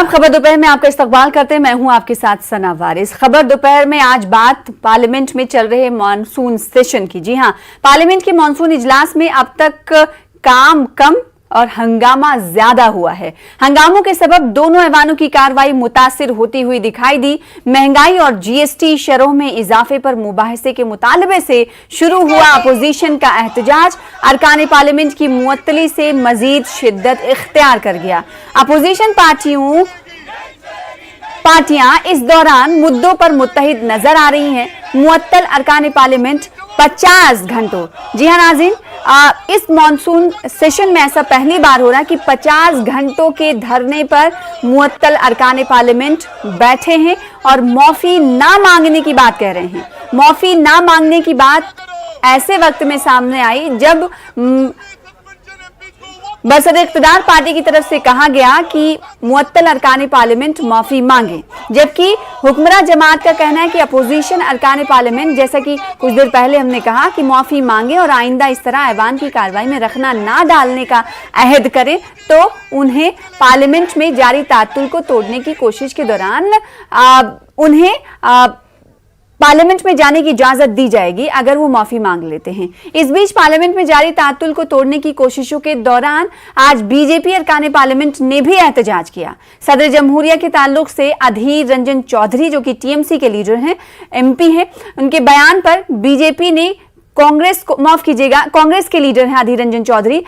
आदाब। खबर दोपहर में आपका इस्तकबाल करते हैं। मैं हूं आपके साथ सना वारिस। खबर दोपहर में आज बात पार्लियामेंट में चल रहे मॉनसून सेशन की। जी हां, पार्लियामेंट के मॉनसून इजलास में अब तक काम कम और हंगामा ज्यादा हुआ है। हंगामों के सबब दोनों ऐवानों की कार्रवाई मुतासिर होती हुई दिखाई दी। महंगाई और जीएसटी शरहों में इजाफे पर मुबाहिसे के मुतालबे से शुरू हुआ अपोजिशन का एहतजाज अरकान पार्लियामेंट की मुअत्तली से मजीद शिद्दत इख्तियार कर गया। अपोजिशन पार्टियां इस दौरान मुद्दों पर मुत्तहिद नजर आ रही हैं। मुअत्तल अरकान पार्लियामेंट 50 घंटों, जी हां नाज़रीन, इस मॉनसून सेशन में ऐसा पहली बार हो रहा है कि 50 घंटों के धरने पर मुअत्तल अरकान पार्लियामेंट बैठे हैं और मौफी ना मांगने की बात कह रहे हैं। मौफी ना मांगने की बात ऐसे वक्त में सामने आई जब बरसदर इक़्तिदार पार्टी की तरफ से कहा गया कि मुअत्तल अरकान पार्लियामेंट माफी मांगे, जबकि हुक्मरान जमात का कहना है कि अपोजिशन अरकान पार्लियामेंट, जैसा कि कुछ देर पहले हमने कहा, कि माफी मांगे और आइंदा इस तरह ऐवान की कार्रवाई में रखना ना डालने का अहद करें तो उन्हें पार्लियामेंट में जारी तातुल को तोड़ने की कोशिश के दौरान उन्हें पार्लियामेंट में जाने की इजाजत दी जाएगी अगर वो माफी मांग लेते हैं। इस बीच पार्लियामेंट में जारी तातुल को तोड़ने की कोशिशों के दौरान आज बीजेपी अरकान पार्लियामेंट ने भी एहतजाज किया। सदर जमहूरिया के ताल्लुक से अधीर रंजन चौधरी, जो कि टीएमसी के लीडर हैं, एमपी हैं, उनके बयान पर बीजेपी ने कांग्रेस को, माफ कीजिएगा, कांग्रेस के लीडर हैं अधीर रंजन चौधरी,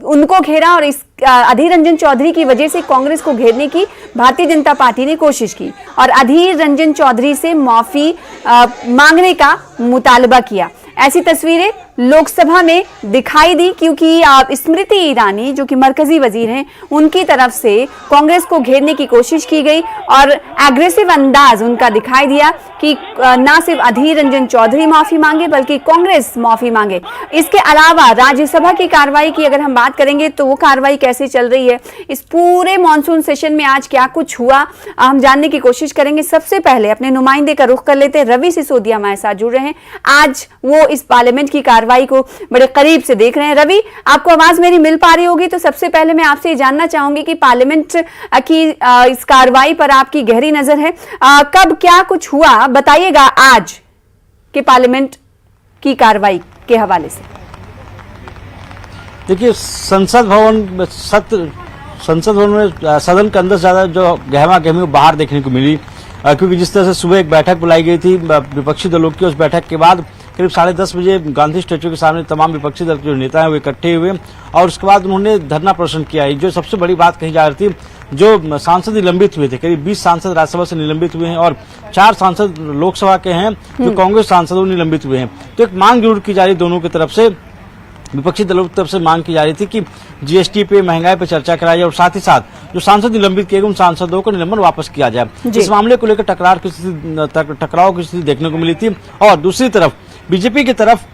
उनको घेरा और इस अधीर रंजन चौधरी की वजह से कांग्रेस को घेरने की भारतीय जनता पार्टी ने कोशिश की और अधीर रंजन चौधरी से माफी मांगने का मुतालबा किया। ऐसी तस्वीरें लोकसभा में दिखाई दी क्योंकि स्मृति ईरानी, जो कि मरकजी वजीर हैं, उनकी तरफ से कांग्रेस को घेरने की कोशिश की गई और एग्रेसिव अंदाज उनका दिखाई दिया कि ना सिर्फ अधीर रंजन चौधरी माफी मांगे बल्कि कांग्रेस माफी मांगे। इसके अलावा राज्यसभा की कार्रवाई की अगर हम बात करेंगे तो वो कार्रवाई कैसे चल रही है, इस पूरे मॉनसून सेशन में आज क्या कुछ हुआ, हम जानने की कोशिश करेंगे। सबसे पहले अपने नुमाइंदे का रुख कर लेते हैं। रवि सिसोदिया हमारे साथ जुड़ रहे हैं। आज वो इस पार्लियामेंट की कार्रवाई को बड़े करीब से देख रहे हैं। रवि, आपको आवाज मेरी मिल पा रही होगी, तो सबसे पहले मैं आपसे जानना चाहूंगी कि पार्लियामेंट की इस कार्रवाई पर आपकी गहरी नजर है। कब क्या कुछ हुआ, बताइएगा आज के पार्लियामेंट की कार्रवाई के हवाले से। देखिए, संसद भवन में सदन के अंदर ज्यादा जो गहमा गहमी बाहर देखने को मिली, क्योंकि जिस तरह से सुबह एक बैठक बुलाई गई थी विपक्षी दलों की, उस बैठक के बाद करीब 10:30 बजे गांधी स्टैच्यू के सामने तमाम विपक्षी दल के जो नेता हैं वो इकट्ठे हुए और उसके बाद उन्होंने धरना प्रदर्शन किया। जो सबसे बड़ी बात कही जा रही थी, जो सांसद निलंबित हुए थे, करीब 20 सांसद राज्यसभा से निलंबित हुए हैं और 4 सांसद लोकसभा के हैं जो कांग्रेस सांसद निलंबित हुए हैं। तो एक मांग जरूर की जा रही दोनों की तरफ से, विपक्षी दलों की तरफ से मांग की जा रही थी कि जीएसटी पे, महंगाई पे चर्चा कराई जाए और साथ ही साथ जो सांसद निलंबित किए गए उन सांसदों को निलंबन वापस किया जाए। इस मामले को लेकर टकराव की स्थिति देखने को मिली थी और दूसरी तरफ बीजेपी की तरफ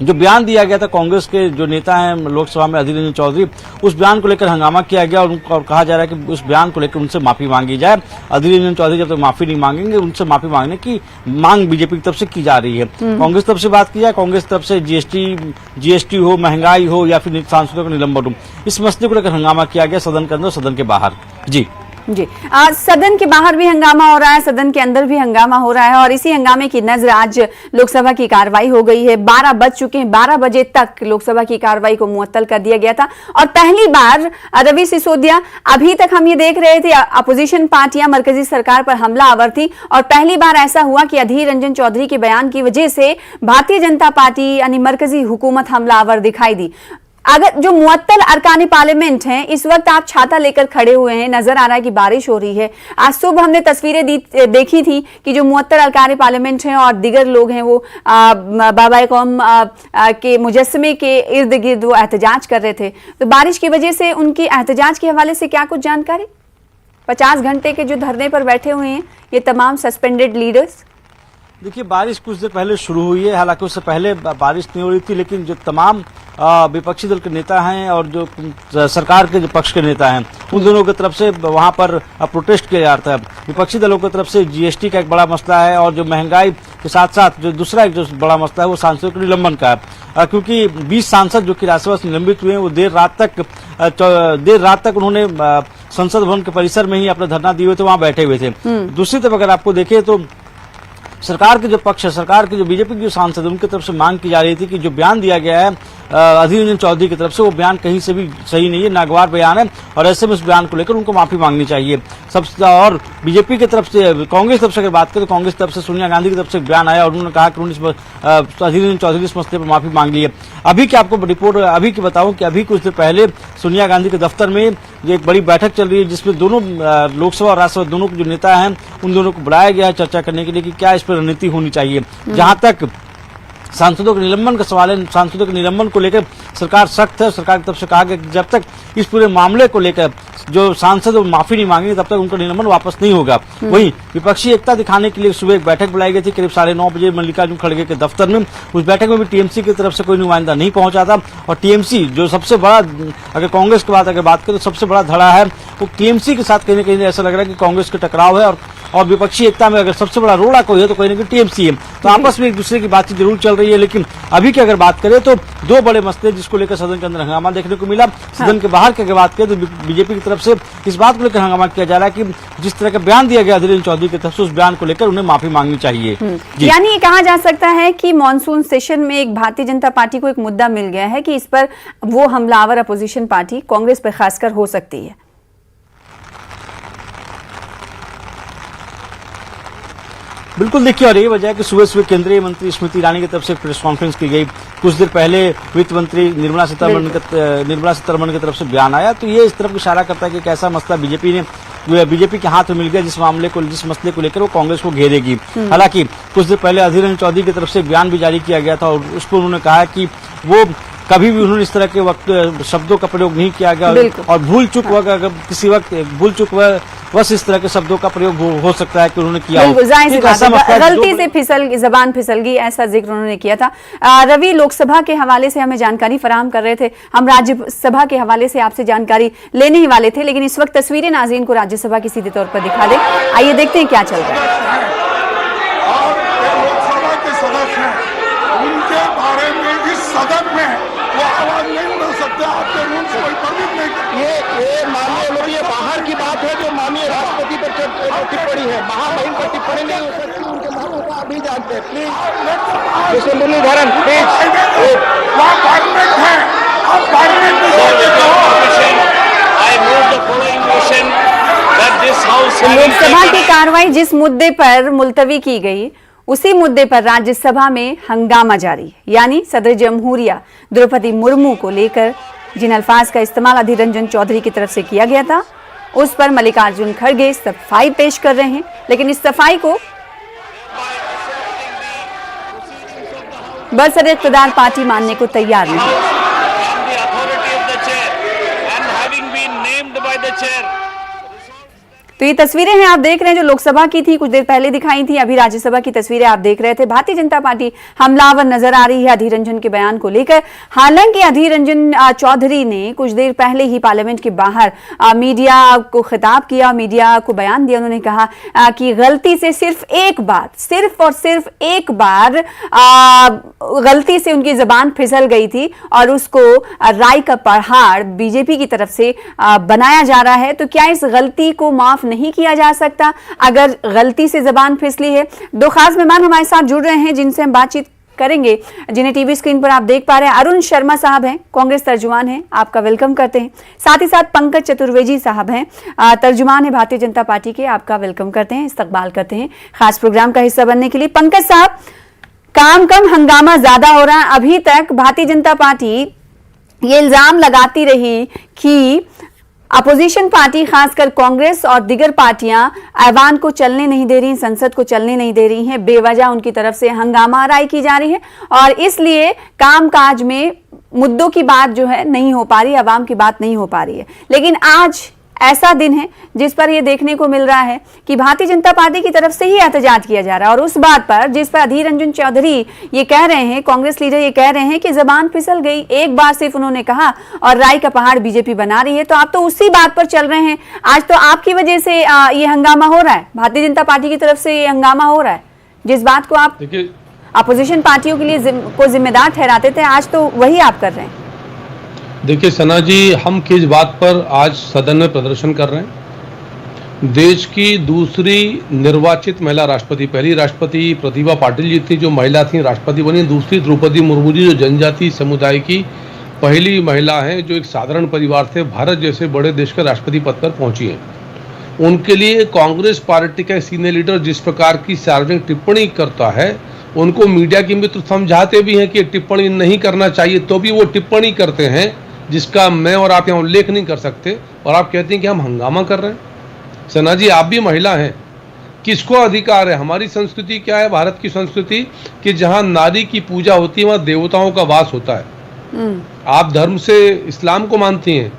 जो बयान दिया गया था कांग्रेस के जो नेता हैं लोकसभा में अधीर रंजन चौधरी, उस बयान को लेकर हंगामा किया गया और कहा जा रहा है कि उस बयान को लेकर उनसे माफी मांगी जाए। अधीर रंजन चौधरी जब तक माफी नहीं मांगेंगे, उनसे माफी मांगने की मांग बीजेपी की तरफ से की जा रही है। कांग्रेस तरफ से बात की जाए, कांग्रेस तरफ से जीएसटी हो, महंगाई हो या फिर सांसदों का निलंबन हो, इस मसले को लेकर हंगामा किया गया सदन के अंदर, सदन के बाहर। जी सदन के बाहर भी हंगामा हो रहा है, सदन के अंदर भी हंगामा हो रहा है और इसी हंगामे की नजर आज लोकसभा की कार्रवाई हो गई है। 12 बज चुके हैं, 12 बजे तक लोकसभा की कार्रवाई को मुअत्तल कर दिया गया था और पहली बार रवि सिसोदिया, अभी तक हम ये देख रहे थे अपोजिशन पार्टियां मरकजी सरकार पर हमलावर थी और पहली बार ऐसा हुआ कि अधीर रंजन चौधरी के बयान की वजह से भारतीय जनता पार्टी यानी मरकजी हुकूमत हमलावर दिखाई दी। अगर जो मुअत्तल अरकान पार्लियामेंट हैं, इस वक्त आप छाता लेकर खड़े हुए हैं, नजर आ रहा है कि बारिश हो रही है। आज सुबह हमने तस्वीरें देखी थी कि जो मुअत्तल अरकान पार्लियामेंट हैं और दिगर लोग हैं वो बाबा कौम के मुजस्समे के इर्द गिर्द वो एहतजाज कर रहे थे। तो बारिश की वजह से उनकी एहतजाज के हवाले से क्या कुछ जानकारी? 50 घंटे के जो धरने पर बैठे हुए हैं ये तमाम सस्पेंडेड लीडर्स। देखिए, बारिश कुछ देर पहले शुरू हुई है, हालांकि उससे पहले बारिश नहीं हो रही थी, लेकिन जो तमाम विपक्षी दल के नेता हैं और जो सरकार के जो पक्ष के नेता हैं उन दोनों की तरफ से वहां पर प्रोटेस्ट किया जा रहा है। विपक्षी दलों की तरफ से जीएसटी का एक बड़ा मसला है और जो महंगाई के साथ साथ जो दूसरा एक जो बड़ा मसला है वो सांसदों के निलंबन का है। क्योंकि 20 सांसद जो कि राज्यसभा से निलंबित हुए हैं वो देर रात तक उन्होंने संसद भवन के परिसर में ही अपना धरना दिए हुए थे, वहां बैठे हुए थे। दूसरी तरफ अगर आपको देखें तो सरकार के जो पक्ष है, सरकार के जो बीजेपी के जो सांसद है, उनकी तरफ से मांग की जा रही थी कि जो बयान दिया गया है अधीर रंजन चौधरी की तरफ से, वो बयान कहीं से भी सही नहीं है, नागवार बयान है और ऐसे में उस बयान को लेकर उनको माफी मांगनी चाहिए। और बीजेपी की तरफ से, कांग्रेस की तरफ से अगर बात करें तो कांग्रेस की तरफ से सोनिया गांधी की तरफ से एक बयान आया और उन्होंने कहा कि उन्होंने अधीर रंजन चौधरी इस मसले पर माफी मांग ली है। अभी की आपको रिपोर्ट अभी की बताऊं कि अभी कुछ देर पहले सोनिया गांधी के दफ्तर में एक बड़ी बैठक चल रही है जिसमें दोनों लोकसभा और राज्यसभा दोनों के जो नेता हैं उन दोनों को बुलाया गया है चर्चा करने के लिए कि क्या इस पर रणनीति होनी चाहिए। जहां तक सांसदों के निलंबन का सवाल है, सांसदों के निलंबन को लेकर सरकार सख्त है। सरकार की तरफ से कहा गया कि जब तक इस पूरे मामले को लेकर जो सांसद माफी नहीं मांगेंगे तब तक उनका निलंबन वापस नहीं होगा। वहीं विपक्षी एकता दिखाने के लिए सुबह एक बैठक बुलाई गई थी करीब 9:30 बजे मल्लिकार्जुन खड़गे के दफ्तर में। उस बैठक में भी टीएमसी की तरफ से कोई नुमाइंदा नहीं पहुंचा था और टीएमसी जो सबसे बड़ा, अगर कांग्रेस की बात करें तो सबसे बड़ा धड़ा है वो टीएमसी के साथ कहीं ना कहीं ऐसा लग रहा है कि कांग्रेस का टकराव है और विपक्षी एकता में अगर सबसे बड़ा रोड़ा कोई है तो कहीं ना कहीं टीएमसी है। तो आपस में एक दूसरे की बातचीत जरूर चल रही है, लेकिन अभी की अगर बात करें तो दो बड़े मसले जिसको लेकर सदन के अंदर हंगामा देखने को मिला। सदन के बाहर की अगर बात करें तो बीजेपी की तरफ से इस बात को लेकर हंगामा किया जा रहा है कि जिस तरह का बयान दिया गया अधीर रंजन चौधरी की तरफ से, उस बयान को लेकर उन्हें माफी मांगनी चाहिए। यानी ये कहा जा सकता है कि मॉनसून सेशन में एक भारतीय जनता पार्टी को एक मुद्दा मिल गया है कि इस पर वो हमलावर अपोजिशन पार्टी कांग्रेस पर खासकर हो सकती है। बिल्कुल, देखिए, और यही वजह है कि सुबह सुबह केंद्रीय मंत्री स्मृति ईरानी की तरफ से प्रेस कॉन्फ्रेंस की गई। कुछ देर पहले वित्त मंत्री निर्मला सीतारमण की तरफ से बयान आया। तो ये इस तरफ इशारा करता है कि कैसा मसला बीजेपी के हाथ में मिल गया जिस मसले को लेकर वो कांग्रेस को घेरेगी। हालांकि कुछ देर पहले अधीर रंजन चौधरी की तरफ से बयान भी जारी किया गया था और उसको उन्होंने कहा कि वो कभी भी उन्होंने इस तरह के शब्दों का प्रयोग नहीं किया गया और भूल चूक अगर किसी वक्त भूल चूक बस इस तरह के शब्दों का प्रयोग हो सकता है कि उन्होंने किया हो। गलती से जबान फिसल गई, ऐसा जिक्र उन्होंने किया था। रवि, लोकसभा के हवाले से हमें जानकारी फराहम कर रहे थे, हम राज्यसभा के हवाले से आपसे जानकारी लेने ही वाले थे, लेकिन इस वक्त तस्वीरें नाज़रीन को राज्यसभा की सीधे तौर पर दिखा दें। आइए देखते हैं क्या चल रहा है। टिप्पणी है, महामहिम पर टिप्पणी नहीं हो सकती, उनके नामों को आप भी जानते हैं। प्लीज मुरलीधरन, लोकसभा की कार्रवाई जिस मुद्दे पर मुलतवी की गई उसी मुद्दे पर राज्यसभा में हंगामा जारी है। यानी सदर जमहूरिया द्रौपदी मुर्मू को लेकर जिन अल्फाज का इस्तेमाल अधीर रंजन चौधरी की तरफ से किया गया था उस पर मल्लिकार्जुन खड़गे सफाई पेश कर रहे हैं, लेकिन इस सफाई को बरसर इक़्तिदार पार्टी मानने को तैयार नहीं। तो ये तस्वीरें हैं आप देख रहे हैं जो लोकसभा की थी, कुछ देर पहले दिखाई थी, अभी राज्यसभा की तस्वीरें आप देख रहे थे। भारतीय जनता पार्टी हमलावर नजर आ रही है अधीर रंजन के बयान को लेकर। हालांकि अधीर रंजन चौधरी ने कुछ देर पहले ही पार्लियामेंट के बाहर मीडिया को खिताब किया, मीडिया को बयान दिया। उन्होंने कहा कि गलती से सिर्फ और सिर्फ एक बार गलती से उनकी जबान फिसल गई थी और उसको राय का पहाड़ बीजेपी की तरफ से बनाया जा रहा है। तो क्या इस गलती को माफ नहीं किया जा सकता अगर गलती से जबान फिसली है? दो खास मेहमान हमारे साथ जुड़ रहे हैं जिनसे हम बातचीत करेंगे, जिन्हें टीवी स्क्रीन पर आप देख पा रहे हैं। अरुण शर्मा साहब हैं, कांग्रेस तर्जुमान हैं, आपका वेलकम करते हैं। साथ ही साथ पंकज चतुर्वेदी साहब हैं, तर्जुमान है भारतीय जनता पार्टी के, आपका वेलकम करते हैं, इस्तकबाल करते हैं खास प्रोग्राम का हिस्सा बनने के लिए। पंकज साहब, काम कम हंगामा ज्यादा हो रहा है। अभी तक भारतीय जनता पार्टी ये इल्जाम लगाती रही कि अपोजिशन पार्टी खासकर कांग्रेस और दीगर पार्टियां ऐवान को चलने नहीं दे रही, संसद को चलने नहीं दे रही हैं, बेवजह उनकी तरफ से हंगामा आराई की जा रही है और इसलिए कामकाज में मुद्दों की बात जो है नहीं हो पा रही, अवाम की बात नहीं हो पा रही है। लेकिन आज ऐसा दिन है जिस पर यह देखने को मिल रहा है कि भारतीय जनता पार्टी की तरफ से ही एहतजाज किया जा रहा है और उस बात पर जिस पर अधीर रंजन चौधरी ये कह रहे हैं, कांग्रेस लीडर ये कह रहे हैं कि जबान फिसल गई, एक बार सिर्फ उन्होंने कहा और राय का पहाड़ बीजेपी बना रही है। तो आप तो उसी बात पर चल रहे हैं। आज तो आपकी वजह से ये हंगामा हो रहा है, भारतीय जनता पार्टी की तरफ से ये हंगामा हो रहा है, जिस बात को आप अपोजिशन पार्टियों के लिए को जिम्मेदार ठहराते थे, आज तो वही आप कर रहे हैं। देखिए सना जी, हम किस बात पर आज सदन में प्रदर्शन कर रहे हैं? देश की दूसरी निर्वाचित महिला राष्ट्रपति, पहली राष्ट्रपति प्रतिभा पाटिल जी थी जो महिला थी, राष्ट्रपति बनी। दूसरी द्रौपदी मुर्मू जी जो जनजातीय समुदाय की पहली महिला हैं, जो एक साधारण परिवार से भारत जैसे बड़े देश के राष्ट्रपति पद पर पहुंची हैं। उनके लिए कांग्रेस पार्टी का सीनियर लीडर जिस प्रकार की सार्वजनिक टिप्पणी करता है, उनको मीडिया के मित्र समझाते भी हैं कि टिप्पणी नहीं करना चाहिए, तो भी वो टिप्पणी करते हैं जिसका मैं और आप यहाँ उल्लेख नहीं कर सकते, और आप कहते हैं कि हम हंगामा कर रहे हैं। सना जी, आप भी महिला हैं, किसको अधिकार है? हमारी संस्कृति क्या है, भारत की संस्कृति, कि जहाँ नारी की पूजा होती है वहाँ देवताओं का वास होता है। आप धर्म से इस्लाम को मानती हैं,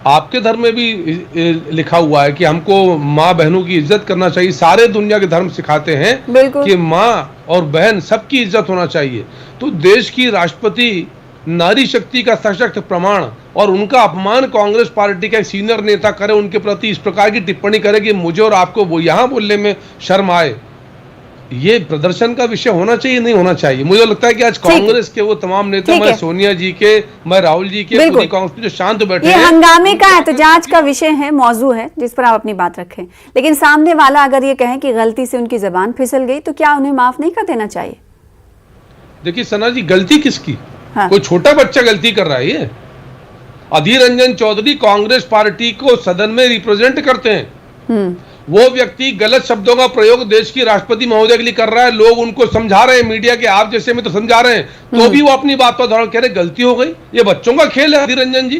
आपके धर्म में भी लिखा हुआ है कि हमको माँ बहनों की इज्जत करना चाहिए। सारे दुनिया के धर्म सिखाते हैं कि माँ और बहन सबकी इज्जत होना चाहिए। तो देश की राष्ट्रपति नारी शक्ति का सशक्त प्रमाण, और उनका अपमान कांग्रेस पार्टी का एक सीनियर नेता करे, उनके प्रति इस प्रकार की टिप्पणी करे कि मुझे और आपको वो यहाँ बोलने में शर्म आए, ये प्रदर्शन का विषय होना चाहिए, नहीं होना चाहिए? मुझे लगता है कि आज कांग्रेस के वो तमाम नेता, मैं सोनिया जी के, मैं राहुल जी के, पूरी कांग्रेस जो शांत बैठे ये हंगामे का एहतजाज का विषय है, मौजू है जिस पर आप अपनी बात रखें, लेकिन सामने वाला अगर ये कहे कि गलती से उनकी जबान फिसल गई तो क्या उन्हें माफ नहीं कर देना चाहिए? देखिए सना जी, गलती किसकी? कोई छोटा बच्चा गलती कर रहा है? ये अधीर रंजन चौधरी कांग्रेस पार्टी को सदन में रिप्रेजेंट करते हैं। वो व्यक्ति गलत शब्दों का प्रयोग देश की राष्ट्रपति महोदय के लिए कर रहा है, लोग उनको समझा रहे हैं, मीडिया के आप जैसे में तो समझा रहे हैं, तो भी वो अपनी बात पर दौड़ कह रहे गलती हो गई। ये बच्चों का खेल है अधीर रंजन जी।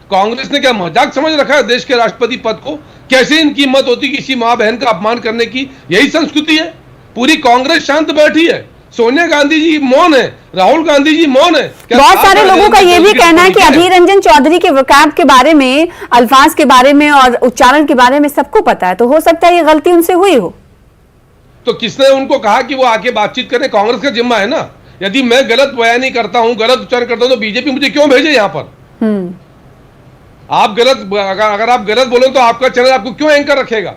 कांग्रेस ने क्या मजाक समझ रखा है देश के राष्ट्रपति पद को? कैसे इनकी हिम्मत होती किसी माँ बहन का अपमान करने की? यही संस्कृति है। पूरी कांग्रेस शांत बैठी है, सोनिया गांधी जी मौन है, राहुल गांधी जी मौन है। बहुत सारे लोगों का ये भी कहना है कि अधीर रंजन चौधरी के वकाब के बारे में, अल्फाज के बारे में और उच्चारण के बारे में सबको पता है, तो हो सकता है ये गलती उनसे हुई हो। तो किसने उनको कहा कि वो आके बातचीत करें? कांग्रेस का जिम्मा है ना। यदि मैं गलत बयानी करता हूं, गलत उच्चारण करता हूं, तो बीजेपी मुझे क्यों भेजे यहाँ पर? आप गलत, अगर आप गलत बोले तो आपका चैनल आपको क्यों एंकर रखेगा?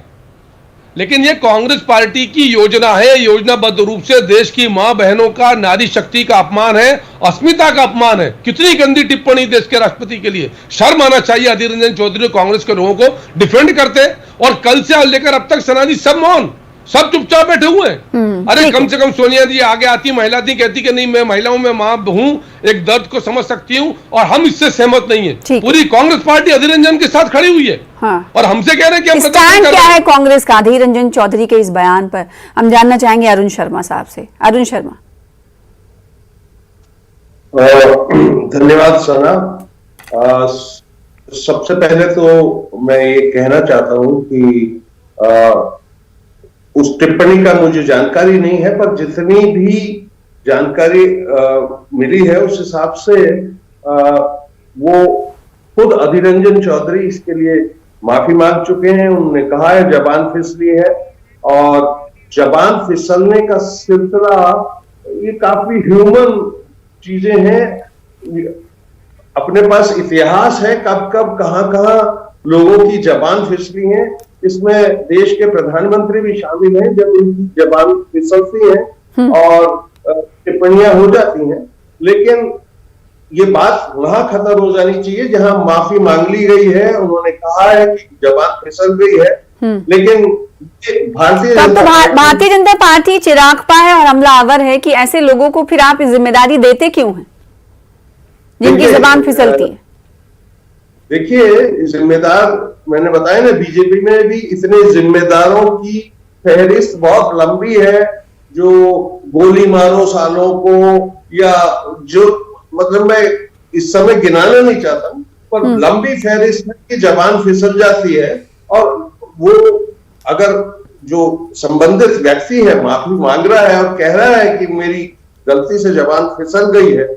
लेकिन ये कांग्रेस पार्टी की योजना है, योजनाबद्ध रूप से देश की मां बहनों का, नारी शक्ति का अपमान है, अस्मिता का अपमान है। कितनी गंदी टिप्पणी देश के राष्ट्रपति के लिए। शर्म आना चाहिए अधीर रंजन चौधरी कांग्रेस के लोगों को डिफेंड करते। और कल से लेकर अब तक सना जी सब मौन, सब चुपचाप बैठे हुए हैं। अरे कम से कम सोनिया जी आगे आती, महिला थी, कहती कि नहीं मैं महिलाओं में मां हूं, एक दर्द को समझ सकती हूं और हम इससे सहमत नहीं है। पूरी कांग्रेस पार्टी अधीर रंजन के साथ खड़ी हुई है। और हमसे कह रहे हैं कि हम स्टैंड क्या है कांग्रेस का अधीर रंजन चौधरी के इस बयान पर? हम जानना चाहेंगे अरुण शर्मा साहब से। अरुण शर्मा। धन्यवाद सना। सबसे पहले तो मैं ये कहना चाहता हूं कि उस टिप्पणी का मुझे जानकारी नहीं है, पर जितनी भी जानकारी मिली है उस हिसाब से वो खुद अधीर रंजन चौधरी इसके लिए माफी मांग चुके हैं। उन्होंने कहा है जबान फिसली है, और जबान फिसलने का सिलसिला ये काफी ह्यूमन चीजें हैं। अपने पास इतिहास है कब कब कहां लोगों की जबान फिसली है। इसमें देश के प्रधानमंत्री भी शामिल हैं जब उनकी जबान फिसलती है और टिप्पणियां हो जाती हैं। लेकिन ये बात वहां खत्म हो जानी चाहिए जहां माफी मांग ली गई है। उन्होंने कहा है कि जबान फिसल गई है, लेकिन भारतीय जनता पार्टी चिरागपा है और हमलावर है कि ऐसे लोगों को फिर आप जिम्मेदारी देते क्यों हैं जिनकी जबान फिसलती है? देखिए, जिम्मेदार मैंने बताया ना, बीजेपी में भी इतने जिम्मेदारों की फहरिस्त बहुत लंबी है, जो गोली मारो सालों को, या जो मतलब मैं इस समय गिनाना नहीं चाहता हूं, पर लंबी फहरिस्त है कि जबान फिसल जाती है। और वो अगर जो संबंधित व्यक्ति है माफी मांग रहा है और कह रहा है कि मेरी गलती से जबान फिसल गई है,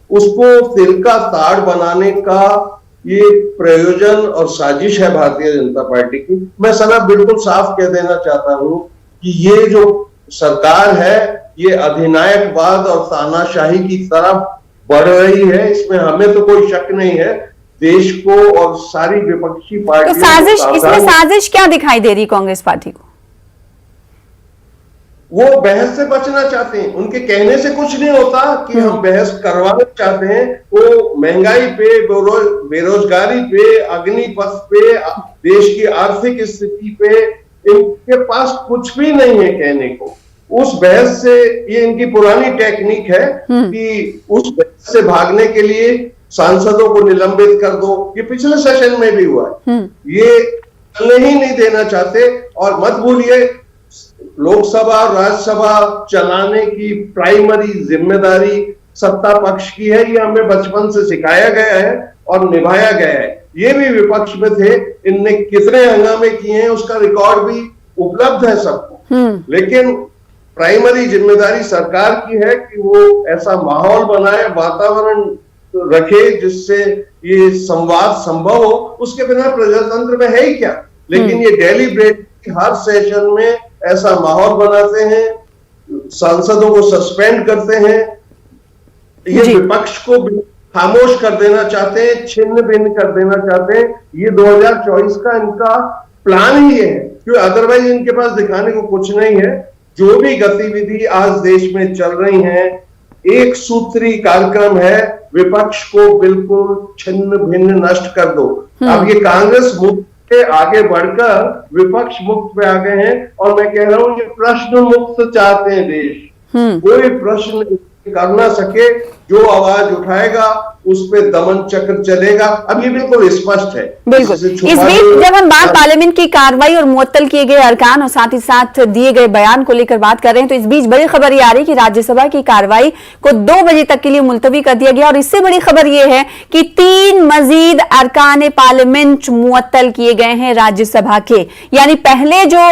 उसको तिल का ताड़ बनाने का ये प्रयोजन और साजिश है भारतीय जनता पार्टी की। मैं सना बिल्कुल साफ कह देना चाहता हूं कि ये जो सरकार है ये अधिनायकवाद और तानाशाही की तरफ बढ़ रही है, इसमें हमें तो कोई शक नहीं है। देश को और सारी विपक्षी पार्टियों तो इसमें साजिश क्या दिखाई दे रही कांग्रेस पार्टी को? वो बहस से बचना चाहते हैं। उनके कहने से कुछ नहीं होता कि हम बहस करवाना चाहते हैं। वो महंगाई पे, बेरोजगारी पे, अग्निपथ पे, देश की आर्थिक स्थिति पे इनके पास कुछ भी नहीं है कहने को। उस बहस से, ये इनकी पुरानी टेक्निक है कि उस बहस से भागने के लिए सांसदों को निलंबित कर दो। ये पिछले सेशन में भी हुआ है। ये चलने ही नहीं देना चाहते। और मत भूलिए, लोकसभा और राज्यसभा चलाने की प्राइमरी जिम्मेदारी सत्ता पक्ष की है। ये हमें बचपन से सिखाया गया है और निभाया गया है। ये भी विपक्ष में थे, इनने कितने हंगामे किए हैं उसका रिकॉर्ड भी उपलब्ध है सबको। लेकिन प्राइमरी जिम्मेदारी सरकार की है कि वो ऐसा माहौल बनाए, वातावरण रखे जिससे ये संवाद संभव हो। उसके बिना प्रजातंत्र में है ही क्या। लेकिन ये डेलीब्रेट हर सेशन में ऐसा माहौल बनाते हैं, सांसदों को सस्पेंड करते हैं। ये विपक्ष को खामोश कर देना चाहते हैं, छिन्न भिन्न कर देना चाहते हैं। ये 2024 का इनका प्लान ही है, क्योंकि अदरवाइज इनके पास दिखाने को कुछ नहीं है। जो भी गतिविधि आज देश में चल रही है, एक सूत्री कार्यक्रम है, विपक्ष को बिल्कुल छिन्न भिन्न नष्ट कर दो। अब ये कांग्रेस मुक्त से आगे बढ़कर विपक्ष मुक्त पे आ गए हैं। और मैं कह रहा हूं, ये प्रश्न मुक्त चाहते हैं देश। कोई प्रश्न कर ना सके, जो आवाज उठाएगा उस पे दमन चक्र चलेगा। अब ये बिल्कुल स्पष्ट है। बिल्कुल। इस बीच जब हम बात पार्लियामेंट की कार्रवाई और मुअत्तल किए गए अरकान और साथ ही साथ दिए गए बयान को लेकर बात कर रहे हैं, तो इस बीच बड़ी खबर ये आ रही है कि राज्यसभा की कार्रवाई को 2 बजे तक के लिए मुलतवी कर दिया गया। और इससे बड़ी खबर ये है कि 3 मजीद अरकान पार्लियामेंट मुअत्तल किए गए हैं राज्यसभा के। यानी पहले जो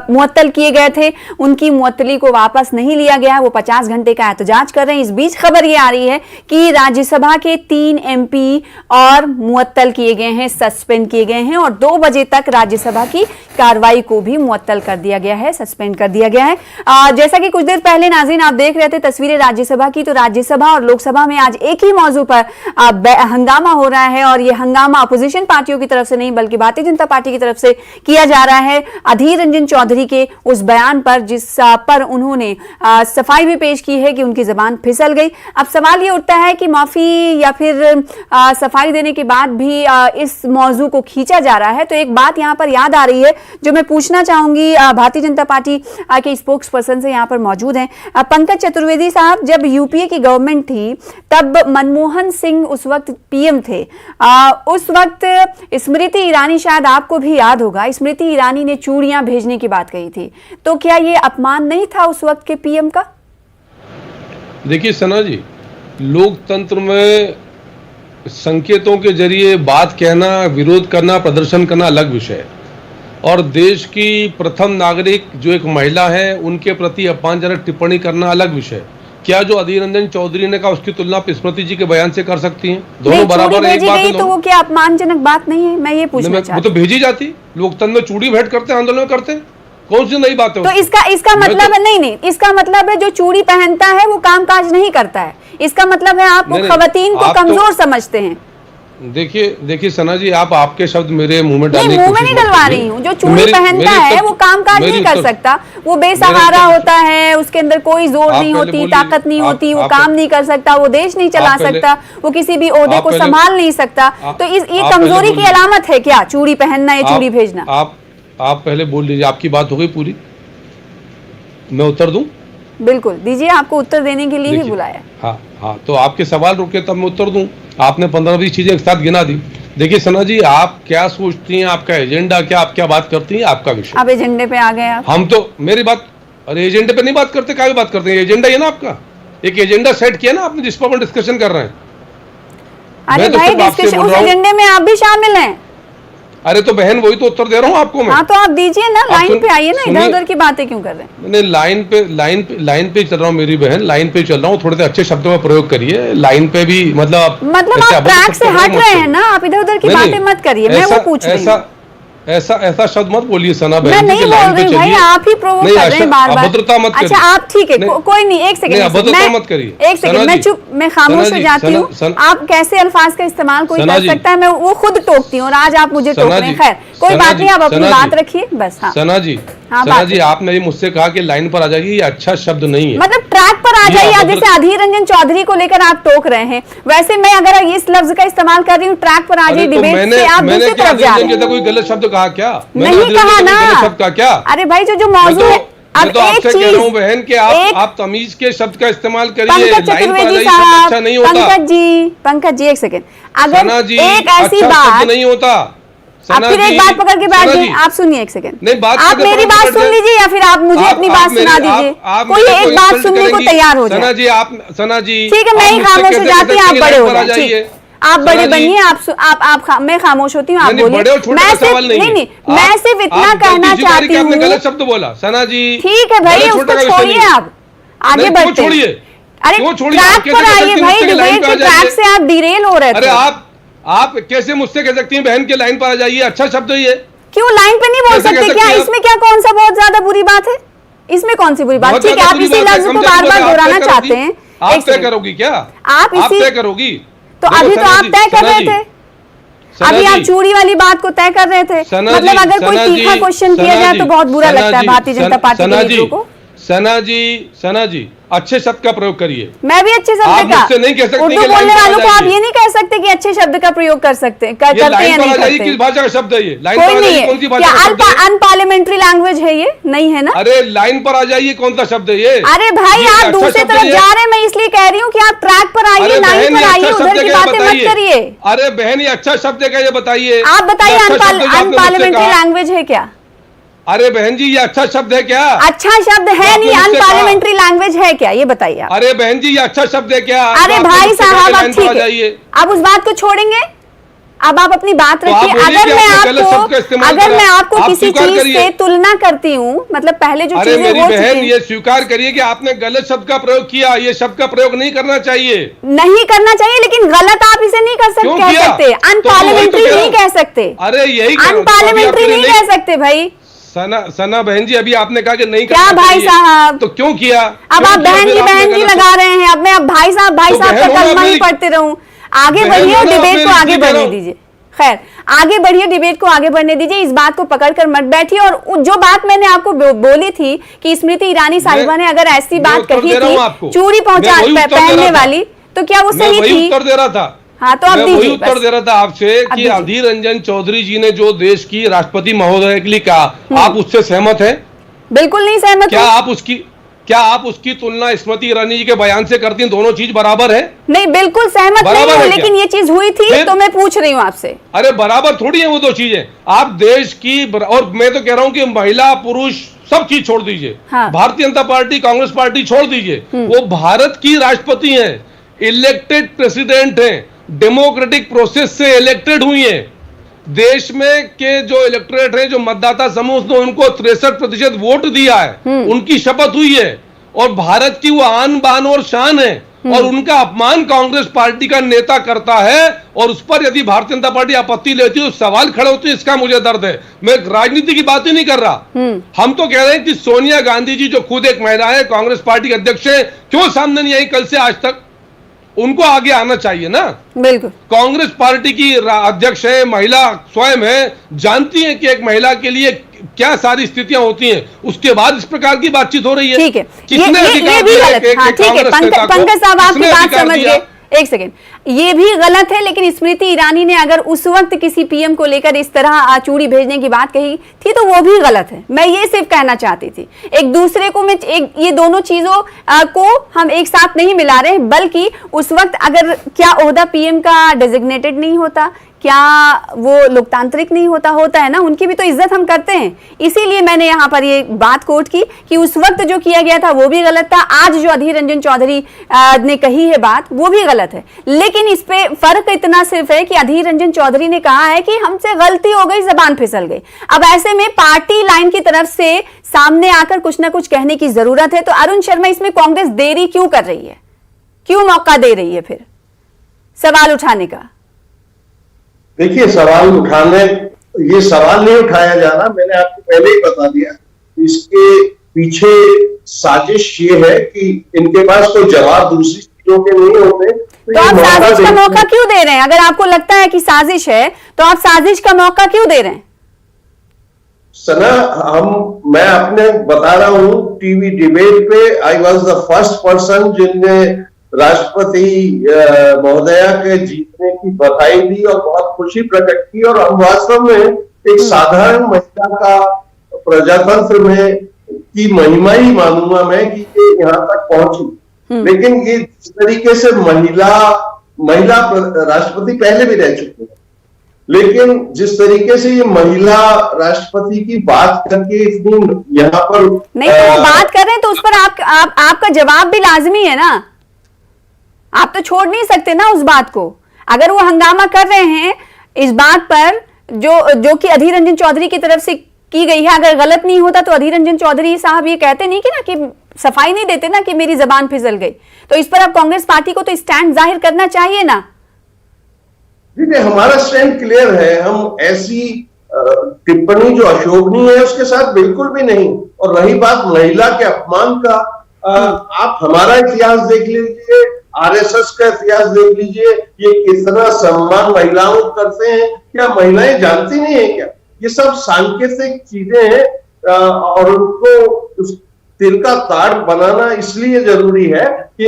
मुअत्तल किए गए थे उनकी मुअत्तली को वापस नहीं लिया गया, वो 50 घंटे का एहतजाज कर रहे हैं। इस बीच खबर ये आ रही है कि राज्यसभा के 3 MP और मुअत्तल किए गए हैं, सस्पेंड किए गए हैं। और 2 बजे तक राज्यसभा की कार्रवाई को भी मुअत्तल कर दिया गया है, सस्पेंड कर दिया गया है। जैसा कि कुछ देर पहले नाज़रीन आप देख रहे थे तस्वीरें राज्यसभा की, तो राज्यसभा और लोकसभा में आज एक ही मौजू पर हंगामा हो रहा है। और यह हंगामा अपोजिशन पार्टियों की तरफ से नहीं बल्कि भारतीय जनता पार्टी की तरफ से किया जा रहा है अधीर रंजन चौधरी के उस बयान पर, जिस पर उन्होंने सफाई भी पेश की है कि उनकी जबान फिसल गई। अब सवाल ये उठता है कि माफी या फिर सफाई देने के बाद भी इस मौजू को खींचा जा रहा है। तो एक बात यहां पर याद आ रही है जो मैं पूछना चाहूंगी, भारतीय जनता पार्टी के स्पोक्स पर्सन से यहां पर मौजूद हैं पंकज चतुर्वेदी साहब। जब यूपीए की गवर्नमेंट थी तब मनमोहन सिंह उस वक्त पीएम थे। उस वक्त स्मृति ईरानी, शायद आपको भी याद होगा, स्मृति ईरानी ने चूड़ियां भेजने की बात कही थी। तो क्या यह अपमान नहीं था उस वक्त के पीएम का? देखिए सना जी, लोकतंत्र में संकेतों के जरिए बात कहना, विरोध करना, प्रदर्शन करना अलग विषय है। और देश की प्रथम नागरिक जो एक महिला है उनके प्रति अपमानजनक टिप्पणी करना अलग विषय है। क्या जो अधीर रंजन चौधरी ने कहा उसकी तुलना स्मृति जी के बयान से कर सकती हैं? दोनों बराबर एक बात है। तो वो क्या अपमानजनक बात नहीं है? मैं ये पूछना चाहती हूं। वो तो भेजी जाती, लोकतंत्र में चूड़ी भेंट करते, आंदोलन करते, कौन सी नई बात है? तो इसका मतलब है नहीं, इसका मतलब है जो चूड़ी पहनता है वो कामकाज नहीं करता है। इसका मतलब है आप खवातीन को कमजोर समझते हैं। देखिए सना जी, आपके शब्द मेरे मुंह में डालने की मुंह में नहीं डलवा रही हूँ। जो चूड़ी पहनता है वो कामकाज नहीं कर सकता, वो बेसहारा होता है, उसके अंदर कोई जोर नहीं होती, ताकत नहीं होती, वो काम नहीं कर सकता, वो देश नहीं चला सकता, वो किसी भी ओहदे को संभाल नहीं सकता। तो ये कमजोरी की अलामत है क्या, चूड़ी पहनना या चूड़ी भेजना? आप पहले बोल लीजिए, आपकी बात हो गई पूरी, मैं उत्तर दूं? बिल्कुल दीजिए, आपको उत्तर देने के लिए ही बुलाया। हाँ, तो आपके सवाल रुके तब मैं उत्तर दूं। आपने 15-20 चीजें एक साथ गिना दी। देखिए सना जी, आप क्या सोचती हैं, आपका एजेंडा क्या, आप क्या बात करती हैं, आपका विषय। अब एजेंडे पे आ गए आप। हम तो मेरी बात, अरे एजेंडे पे नहीं बात करते, क्या बात करते हैं? एजेंडा है ना आपका, एक एजेंडा सेट किया ना आपने जिस पर हम डिस्कशन कर रहे हैं। अरे भाई, डिस्कशन उस एजेंडे में आप भी शामिल हैं। अरे तो बहन, वही तो उत्तर दे रहा हूँ आपको मैं। हाँ, तो आप दीजिए ना, लाइन पे आइए ना, इधर उधर की बातें क्यों कर रहे हैं? नहीं, लाइन पे चल रहा हूँ मेरी बहन, लाइन पे चल रहा हूँ। थोड़े से अच्छे शब्दों में प्रयोग करिए, लाइन पे भी मतलब आप ट्रैक से हट रहे हैं ना, आप इधर उधर की बातें मत करिए, मैं वो पूछ रही हूँ। ऐसा शब्द मत बोलिए सना बहन। मैं नहीं बोल रही भाई, आप ही प्रोवोक कर रहे हैं बार बार। अभद्रता मत करिए। अच्छा आप ठीक है, कोई नहीं, एक सेकंड, अभद्रता मत करिए। एक सेकंड, मैं खामोश हो जाती हूँ। आप कैसे अल्फाज का इस्तेमाल कोई कर सकता है, मैं वो खुद टोकती हूँ और आज आप मुझे टोक रहे हैं। खैर कोई बात नहीं, आप अपनी बात रखिए बस। हाँ सना जी, हाँ, सना बात जी, आपने ये मुझसे कहा कि लाइन पर आ जाएगी, ये अच्छा शब्द नहीं है। मतलब ट्रैक पर आ ये जाइए। अभद्र- जैसे अधीर रंजन चौधरी को लेकर आप टोक रहे हैं, वैसे मैं अगर इस लफ्ज का इस्तेमाल कर रही हूँ ट्रैक पर आ अरे जाइए तो डिबेट मैंने से, आप मैंने दूसरी क्या तरफ जा अधीर रहे रंजन हैं। कोई गलत शब्द कहा क्या? मैंने नहीं अधीर कहा रंजन ना। कोई गलत शब्द कहा क्या? अरे भाई जो मौजूद है, अब मैं तो एक आपसे चीज कह रहा हूँ बहन कि एक- आप तमीज के शब्द का इस्तेमाल करिए। पंकज लाइन पर आ चतुर्वेदी जाइए, शब्द साहब, अच्छा नहीं होता। पंकज जी एक सेकेंड, अगर सना जी, एक ऐसी अच्छा बात, शब्द नहीं होता। आप सना फिर एक जी, बात पकड़ के बैठ सना गए। जी, आप सुनिए एक सेकंड, नहीं, बात आप पकड़ मेरी के बात बैठ सुन जाए। लीजिए या फिर आप मुझे अपनी बात सुना दीजिए। कोई मेरे को एक बात इंसल्ट सुनने को करेंगी। तैयार हो सना जाए। जी, सना जी, ठीक है, मैं ही आप मुझसे खामोश हो कैसे जाती हूँ, कह आप सकती हैं बड़े लाइन हो पर आ जाए। जाइए? आप बड़े सना जी, बनिए, मैं खामोश होती हूँ, आप नहीं, बोलिए। बड़े और छोटे मैं का सिर्फ सवाल नहीं है। नहीं, मैं सिर्फ इतना आप कहना गलती स्वीकार चाहती की, आपने हूँ। गलत शब्द बोला सना जी। ठीक है भाई, गलत उसको छोटे का विषय छोड़िए, नहीं है। आप आगे नहीं, क्यों बढ़ते हैं। छोड़िए? अरे क्यों छोड़िए? आप ट्रैक कैसे पर कह आइए सकती हैं भाई, मुझसे कि लाइन डिबेट पर आ के ट्रैक जाइए? से आप डिरेल हो रहे अरे थे। आप कैसे मुझसे कह सकती हैं बहन के लाइन पर आ जाइए? अच्छा शब्द है ये। क्यों लाइन पे नहीं बोल कैसे कह सकते? सकती क्या हैं आप? इसमें क्या कौन सा बहुत ज्यादा बुरी बात है? इसमें कौन सी बुरी बात? बहुत ठीक है, ज्यादा आप बुरी इसी बात है, लफ्ज को कम से बार कम बार आप दोहराना तय चाहते करोगी। हैं। आप एक तय सेकंड। करोगी क्या? आप इसी तय करोगी? तो देखो अभी तो सना आप जी, तय कर सना रहे जी, थे, सना अभी आप जी, चूड़ी वाली बात को तय कर रहे थे। सना मतलब जी, अगर कोई सना तीखा जी, क्वेश्चन किया सना जाए जी, तो बहुत बुरा सना लगता है जी, भारतीय जनता पार्टी सना के जी, लीडरों को। सना जी, अच्छे शब्द का प्रयोग करिए। मैं भी अच्छे आप शब्द का, मुझसे नहीं कह सकती उर्दू कि लाइन बोलने पर आ वालों को आप जाइए। ये नहीं कह सकते कि अच्छे शब्द का प्रयोग कर सकते हैं, ये करते हैं लाइन या पर नहीं आ जाइए, करते किस हैं। भाषा का शब्द है ये? लाइन कोई पर आ नहीं जाइए, है कौन सी क्या? भाषा का शब्द है? अनपार्लियामेंट्री लैंग्वेज है ये? नहीं है ना? अरे लाइन पर आ जाइए, कौन सा शब्द है ये? अरे भाई, ये आप अच्छा दूसरी शब्द तरफ है? जा रहे हैं, मैं इसलिए कह रही हूँ कि आप ट्रैक पर आइए, अरे लाइन बहन, पर ये आइए, अच्छा उधर शब्द की क्या बातें मत बताइए? करिए। अरे बहन, ये अच्छा शब्द है क्या ये बताइए? आप बताइए, ये अच्छा शब्द है जो आपने मुझसे अनपार्लियामेंट्री कहा। लैंग्वेज है क्या? अरे बहन जी, ये अच्छा शब्द है क्या? अच्छा शब्द है आपने नहीं, मुझसे अनपार्लियामेंट्री लैंग्वेज है क्या? ये बताइए आप। अरे बहन जी, ये अच्छा शब्द है क्या? अरे तो आपने भाई मुझसे कहा साहब, कि अब लाइन पर आ ठीक है, जाइए। आप उस बात को छोड़ेंगे, अब आप अपनी बात तो आप रखिए। बोलिए अगर कि मैं आपने गलत शब्द का इस्तेमाल अगर करा। मैं आपको आप किसी स्वीकार चीज करिए। से तुलना करती हूँ, मतलब पहले जो अरे चीजें मेरी हो बहन, चुकी ये स्वीकार करिए कि आपने गलत शब्द का प्रयोग किया। ये शब्द का प्रयोग नहीं करना चाहिए। नहीं करना चाहिए, लेकिन गलत आप इसे नहीं कर क्यों कह किया? सकते, तो अनपार्लियामेंट्री वही तो कह रहा नहीं हूं। कह सकते, अरे यही कह रहा हूं। अनपार्लियामेंट्री अभी नहीं आपने कह सकते भाई। सना बहन जी, अभी आपने कहा कि नहीं क्या करना भाई चाहिए। साहब? तो क्यों किया? अब क्यों आप किया? फिर आपने बहन जी गलत लगा रहे हैं। अब मैं अब भाई साहब तो का बहन होना कलमा ही मेरी- पढ़ते रहूं? आगे बहन बढ़िए और होना डिबेट मेरी को आगे इसलिए कह बढ़ने रहा हूं। दीजिए। खैर, आगे बढ़िए, डिबेट को आगे बढ़ने दीजिए, इस बात को पकड़कर मत बैठिए। और जो बात मैंने आपको बोली थी कि स्मृति ईरानी साहिबा ने अगर ऐसी बात कही थी चूड़ी पहनने वाली, तो क्या वो सही थी? उत्तर दे रहा था। हाँ, तो आप मैं वही दीजिए उत्तर दे रहा था आपसे कि दीजिए। अधीर रंजन चौधरी जी ने जो देश की राष्ट्रपति महोदय के लिए कहा, आप उससे सहमत हैं? बिल्कुल नहीं सहमत क्या हूं। आप उसकी तुलना स्मृति ईरानी जी के बयान से करती हैं? दोनों चीज बराबर है? नहीं, बिल्कुल सहमत नहीं बराबर हूं, है लेकिन क्या? ये चीज हुई थी फिर? तो मैं पूछ रही हूँ आपसे। अरे बराबर थोड़ी है वो दो चीजें। आप देश की और मैं तो कह रहा हूं कि महिला पुरुष सब चीज छोड़ दीजिए। हाँ। भारतीय जनता पार्टी, कांग्रेस पार्टी छोड़ दीजिए। वो भारत की राष्ट्रपति हैं, इलेक्टेड प्रेसिडेंट हैं, डेमोक्रेटिक प्रोसेस से इलेक्टेड हुई हैं। देश में के जो इलेक्टोरेट है, जो मतदाता समूह ने उनको 63% वोट दिया है, उनकी शपथ हुई है और भारत की वो आन बान और शान है। और उनका अपमान कांग्रेस पार्टी का नेता करता है और उस पर यदि भारतीय जनता पार्टी आपत्ति लेती है तो सवाल खड़े होते हैं। इसका मुझे दर्द है। मैं राजनीति की बात ही नहीं कर रहा। हम तो कह रहे हैं कि सोनिया गांधी जी जो खुद एक महिला है, कांग्रेस पार्टी के अध्यक्ष है, क्यों सामने नहीं आई कल से आज तक? उनको आगे आना चाहिए ना। बिल्कुल, कांग्रेस पार्टी की अध्यक्ष है, महिला स्वयं है, जानती है कि एक महिला के लिए क्या सारी स्थितियां होती हैं। उसके बाद इस प्रकार की बातचीत हो रही है। ठीक है, किसने ये अधिकार भी दिया गलत है। एक हाँ, ठीक है, कांग्रेस नेता को? पंकज साहब आपकी किसने बात अधिकार समझ दिया? गए। एक सेकेंड, ये भी गलत है, लेकिन स्मृति ईरानी ने अगर उस वक्त किसी पीएम को लेकर इस तरह चूड़ी भेजने की बात कही थी तो वो भी गलत है। मैं ये सिर्फ कहना चाहती थी, एक दूसरे को ये दोनों चीजों को हम एक साथ नहीं मिला रहे, बल्कि उस वक्त अगर क्या ओहदा पीएम का डेजिग्नेटेड नहीं होता, क्या वो लोकतांत्रिक नहीं होता है ना, उनकी भी तो इज्जत हम करते हैं। इसीलिए मैंने यहाँ पर ये बात कोट की कि उस वक्त जो किया गया था वो भी गलत था, आज जो अधीर रंजन चौधरी ने कही है बात वो भी गलत है। लेकिन इस पे फर्क इतना सिर्फ है कि अधीर रंजन चौधरी ने कहा है कि हमसे गलती हो गई, जबान फिसल गई। अब ऐसे में पार्टी लाइन की तरफ से सामने आकर कुछ ना कुछ कहने की जरूरत है। तो अरुण शर्मा, इसमें कांग्रेस देरी क्यों कर रही है, क्यों मौका दे रही है फिर सवाल उठाने का? देखिए, ये सवाल नहीं उठाया जा रहा। मैंने आपको पहले ही बता दिया, इसके पीछे साजिश ये है कि इनके पास कोई जवाब दूसरी चीजों के नहीं होते। तो आप साजिश का मौका क्यों दे रहे हैं? अगर आपको लगता है कि साजिश है तो आप साजिश का मौका क्यों दे रहे हैं? सना, मैं अपने बता रहा हूँ, टीवी डिबेट पे I was the first person जिनने राष्ट्रपति महोदया के जीतने की बधाई दी और बहुत खुशी प्रकट की। और हम वास्तव में एक साधारण महिला का प्रजातंत्र में की महिमा ही मानूंगा मैं कि ये यहाँ तक पहुंची। लेकिन ये जिस तरीके से महिला राष्ट्रपति पहले भी रह चुके हैं, लेकिन जिस तरीके से ये महिला राष्ट्रपति की बात करके इतनी यहाँ पर नहीं, तो बात कर रहे हैं तो उस पर आपका जवाब भी लाजमी है ना। आप तो छोड़ नहीं सकते ना उस बात को। अगर वो हंगामा कर रहे हैं इस बात पर जो कि अधीर रंजन चौधरी की तरफ से की गई है, अगर गलत नहीं होता तो अधीर रंजन चौधरी साहब ये कहते नहीं कि सफाई नहीं देते ना कि मेरी जबान फिसल गई। तो इस पर अब कांग्रेस पार्टी को तो स्टैंड जाहिर करना चाहिए ना। देखिए, हमारा स्टैंड क्लियर है। हम ऐसी टिप्पणी जो अशोभनीय है उसके साथ बिल्कुल भी नहीं। और रही बात महिला के अपमान का, आप हमारा इतिहास देख लीजिए, आरएसएस का इतिहास देख लीजिए, ये कितना सम्मान महिलाओं को करते हैं। क्या महिलाएं जानती नहीं है क्या? ये सब सांकेतिक चीजें हैं और उनको तिल का ताड़ बनाना इसलिए जरूरी है कि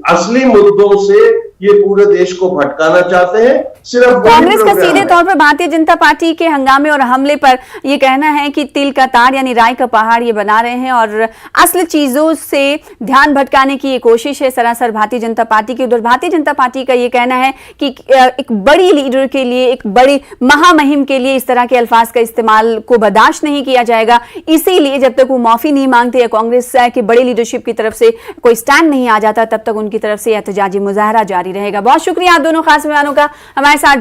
असली मुद्दों से ये पूरे देश को भटकाना चाहते हैं। सिर्फ कांग्रेस का सीधे तौर पर भारतीय जनता पार्टी के हंगामे और हमले पर यह कहना है कि तिल का ताड़ यानी राय का पहाड़ ये बना रहे हैं और असल चीजों से ध्यान भटकाने की ये कोशिश है सरासर भारतीय जनता पार्टी की। उधर भारतीय जनता पार्टी का ये कहना है कि एक बड़ी लीडर के लिए, एक बड़ी महामहिम के लिए इस तरह के अल्फाज का इस्तेमाल को बर्दाश्त नहीं किया जाएगा। इसीलिए जब तक वो माफी नहीं मांगते या कांग्रेस की बड़ी लीडरशिप की तरफ से कोई स्टैंड नहीं आ जाता, तब तक उनकी तरफ से एहतजाजी मुजाहरा जारी रहेगा। बहुत शुक्रिया आप दोनों खास मेहमानों का हमारे साथ